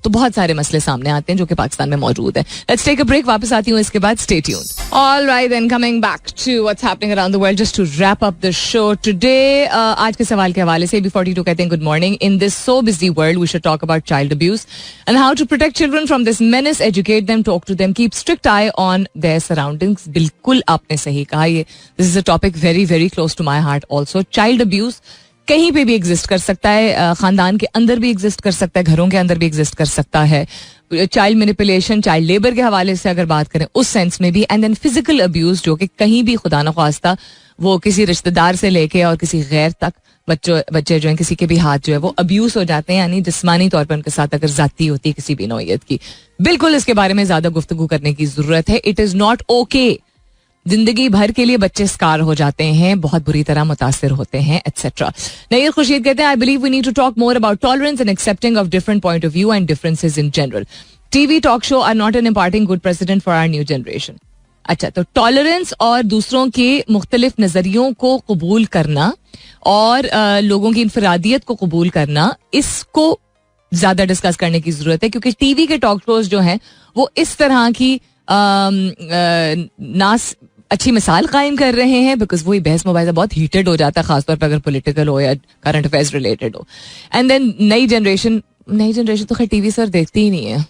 तो बहुत सारे मसले सामने आते हैं जो कि पाकिस्तान में मौजूद है. लेट्स टेक अ ब्रेक, वापस आती हूँ इसके बाद. Stay tuned. Alright then, coming back to what's happening around the world, just to wrap up the show today. आज के सवाल के हवाले से B42 कहते हैं, good morning. In this so busy world we should talk about child abuse and how to protect children from this menace, educate them, talk to them, keep strict eye on their surroundings. बिल्कुल आपने सही कहा, ये this is a topic very very close to my heart also. Child abuse कहीं पे भी exist कर सकता है, खानदान के अंदर भी एग्जिस्ट कर सकता है, घरों के अंदर भी एग्जिस्ट कर सकता है. चाइल्ड मैनिपुलेशन, चाइल्ड लेबर के हवाले से अगर बात करें उस सेंस में भी, एंड देन फिजिकल अब्यूज जो कि कहीं भी खुदा न ख्वास्ता वो किसी रिश्तेदार से लेके और किसी गैर तक बच्चे जो हैं किसी के भी हाथ जो है वो अब्यूज हो जाते हैं, यानी जिस्मानी तौर पर उनके साथ अगर जाती होती है किसी भी नौइयत की. बिल्कुल इसके बारे में ज्यादा गुफ्तगू करने की जरूरत है. It is not okay. जिंदगी भर के लिए बच्चे स्कार हो जाते हैं, बहुत बुरी तरह मुतासिर होते हैं, एटसेट्रा. नईर खुर्शीद कहते हैं, I believe we need to talk more about tolerance and accepting of different point of view and differences in general. TV talk show are not an imparting good president for our new generation. अच्छा, तो tolerance और दूसरों के मुख्तलिफ नजरियों को कबूल करना और लोगों की इनफरादियत को कबूल करना, इसको ज्यादा डिस्कस करने की जरूरत है, क्योंकि टीवी के टॉक शोज जो हैं वो इस तरह की नास अच्छी मिसाल कायम कर रहे हैं, बिकॉज वही बहस मुबाहिजा बहुत हीटेड हो जाता है, खासतौर पर अगर पॉलिटिकल हो या करंट अफेयर्स रिलेटेड हो. एंड देन नई जनरेशन तो खैर टीवी सर देखती ही नहीं है,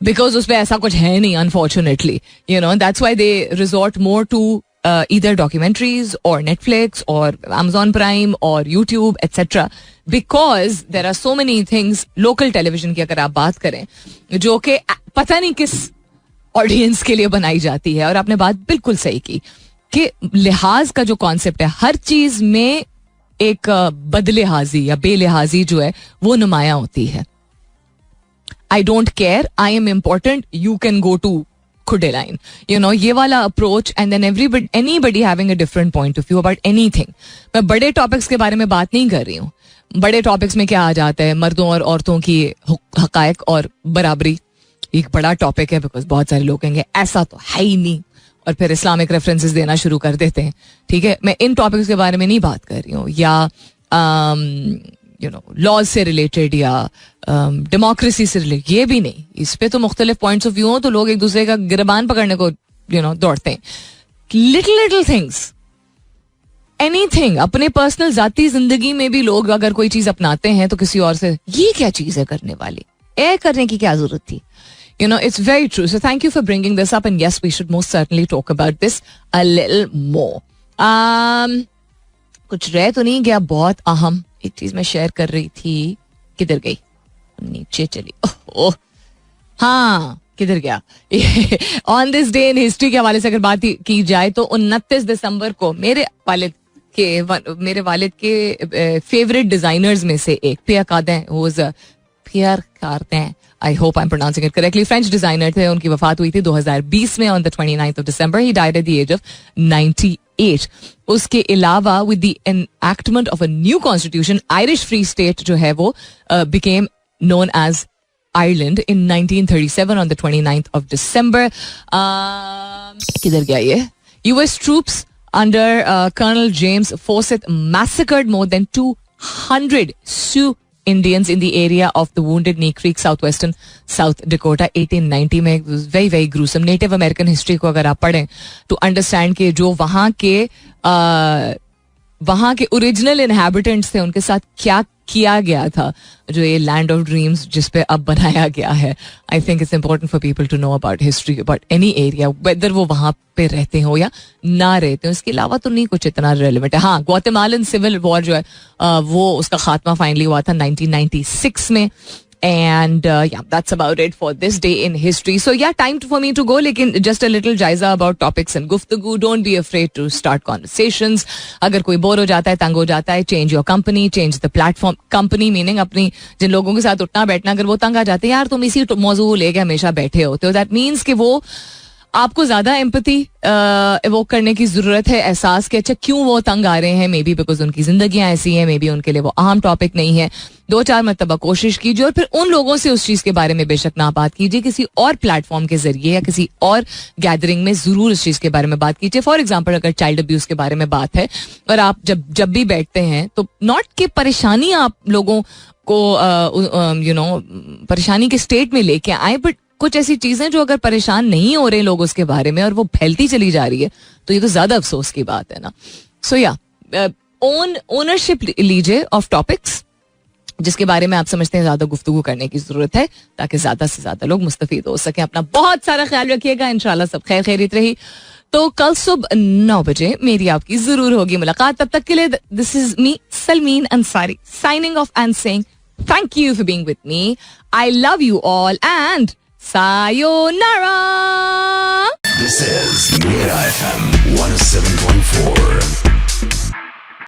बिकॉज उसमें ऐसा कुछ है नहीं, unfortunately. That's why they resort more to either documentaries or Netflix or Amazon Prime or YouTube etc. because there are so many things. local television की अगर आप बात करें जो कि पता नहीं किस ऑडियंस के लिए बनाई जाती है, और आपने बात बिल्कुल सही की कि लिहाज का जो कॉन्सेप्ट है, हर चीज में एक बदलिहाजी या बेलिहाजी जो है वो नुमाया होती है. I don't care, I am important, you can go to खुडे लाइन, ये वाला approach. And then anybody having a different point of view about anything. मैं बड़े टॉपिक्स के बारे में बात नहीं कर रही हूँ. बड़े टॉपिक्स में क्या आ जाता है, मर्दों और औरतों की हकायक और बराबरी एक बड़ा टॉपिक है, बिकॉज बहुत सारे लोग कहेंगे ऐसा तो है ही नहीं, और फिर इस्लामिक रेफरेंसेस देना शुरू कर देते हैं. ठीक है, मैं इन टॉपिक्स के बारे में नहीं बात कर रही हूँ, या लॉज से रिलेटेड या डेमोक्रेसी से रिलेटेड, ये भी नहीं. इस पे तो मुख्तलिफ पॉइंट्स ऑफ व्यू हो तो लोग एक दूसरे का गिरबान पकड़ने को दौड़ते हैं. लिटिल थिंग्स, एनीथिंग, अपने पर्सनल जाती जिंदगी में भी लोग अगर कोई चीज अपनाते हैं तो किसी और से ये क्या चीज है करने वाली, करने की क्या जरूरत थी. It's very true. So thank you for bringing this up, and yes, we should most certainly talk about this a little more. कुछ रह तो नहीं गया बहुत अहम. एक चीज मैं शेयर कर रही थी, किधर गई, नीचे चली. ओह हाँ, किधर गया. On this day in history के हवाले से अगर बात की जाए तो 29 दिसंबर को मेरे वालिद के फेवरेट डिजाइनर्स में से एक Pierre Cardin, I hope I am pronouncing it correctly, French designer थे. उनकी वफात हुई थी 2020 में on the 29th of December. He died at the age of 98. उसके अलावा with the enactment of a new constitution, Irish free state जो है वो became known as Ireland in 1937 on the 29th of December. किधर गया ये? US troops under Colonel James Forsyth massacred more than 200 Sioux Indians in the area of the Wounded Knee Creek, southwestern South Dakota, 1890 में. It was very very gruesome. Native American history को अगर आप पढ़ें to understand कि जो वहाँ के original inhabitants थे उनके साथ क्या किया गया था, जो ये लैंड ऑफ ड्रीम्स जिस पे अब बनाया गया है. I think it's important for people to know about history about any area, whether वो वहां पे रहते हो या ना रहते हो. इसके अलावा तो नहीं कुछ इतना रेलिवेंट है. हाँ, ग्वाटेमालन सिविल वॉर जो है वो उसका खात्मा फाइनली हुआ था 1996 में. And yeah, that's about it for this day in history. So yeah, time for me to go. लेकिन just a little जायजा about topics and गुफ्तगू. Don't be afraid to start conversations. अगर कोई बोर हो जाता है, तंग हो जाता है, change your company, change the platform. Company meaning अपनी जिन लोगों के साथ उठना बैठना, अगर वो तंग आ जाते हैं, यार तुम इसी मौजू लेके हमेशा बैठे होते हो, that means कि वो आपको ज्यादा एम्पैथी एवोक करने की जरूरत है, एहसास कि अच्छा क्यों वो तंग आ रहे हैं, मे बी बिकॉज उनकी जिंदगियां ऐसी हैं, मे बी उनके लिए वो अहम टॉपिक नहीं है. 2-4 मरतबा कोशिश कीजिए और फिर उन लोगों से उस चीज के बारे में बेशक ना बात कीजिए, किसी और प्लेटफॉर्म के जरिए या किसी और गैदरिंग में जरूर इस चीज के बारे में बात कीजिए. फॉर एग्जाम्पल, अगर चाइल्ड अब्यूज के बारे में बात है और आप जब भी बैठते हैं तो नॉट कि परेशानी आप लोगों को परेशानी के स्टेट में लेके आए, बट कुछ ऐसी चीजें जो अगर परेशान नहीं हो रहे लोग उसके बारे में और वो फैलती चली जा रही है, तो ये तो ज्यादा अफसोस की बात है ना. सो या ओनरशिप लीजिए ऑफ टॉपिक्स जिसके बारे में आप समझते हैं ज्यादा गुफ्तगू करने की जरूरत है, ताकि ज्यादा से ज्यादा लोग मुस्तफीद हो सकें. अपना बहुत सारा ख्याल रखिएगा. इंशाल्लाह सब खैर खैरियत रही तो कल सुबह 9 बजे मेरी आपकी जरूर होगी मुलाकात. तब तक के लिए this is me Salmeen Ansari signing off and saying thank you for being with me. I love you all and sayonara. This is Mira FM 107.4.